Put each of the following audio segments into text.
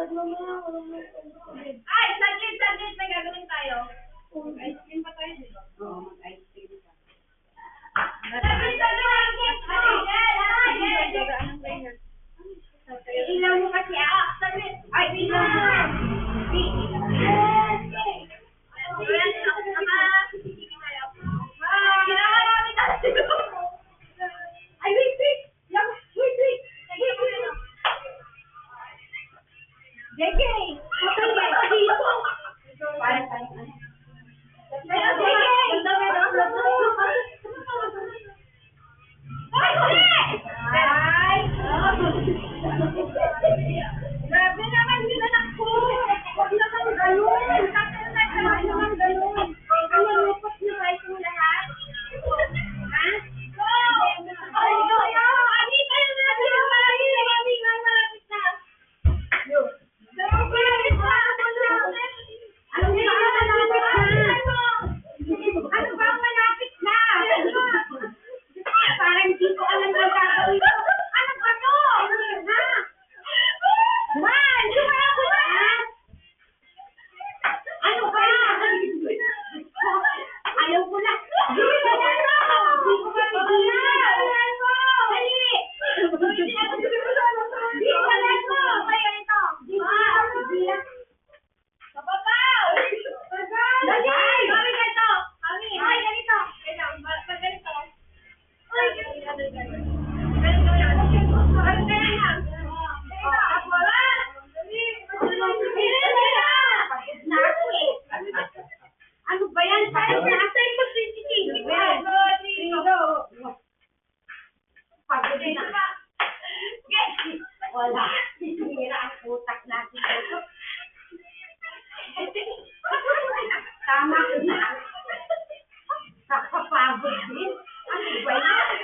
Ay, saglit, may gagawin tayo. Ice cream pa tayo, di ba? Oo, mag-ice cream pa. Ilaw mo kasi ako. Ay, ilaw mo. Ay, wait. JJ! Grabe naman din anak ko! Huwag naman ganun! Huwag naman ganun! Ano, lupot niyo ba itong lahat? Ha? Ay, Mami, kayo na! Mami, malapit na! Ano ba ang malapit na? Parang hindi ko alam ang gagawin ko. Ano ba to? Ha? Man! Ano ba? Ayaw ko na. Hindi ko mapigilan. Dali! Kaya ito. Kapapaw! Dali! Mami, ganito. Mami, ay, ganito. Pag ganito. Ay, ganito. Ano ba yan? Parang nasa ito CCTV. Pagod na. Wala. Sinira ang utak natin. Tama ko na. Nakapagod din. Ano ba yan?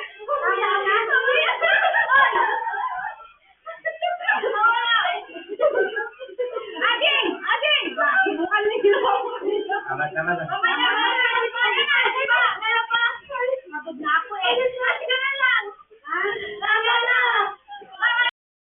Ading! Bakit mo kami ginawa? Tama.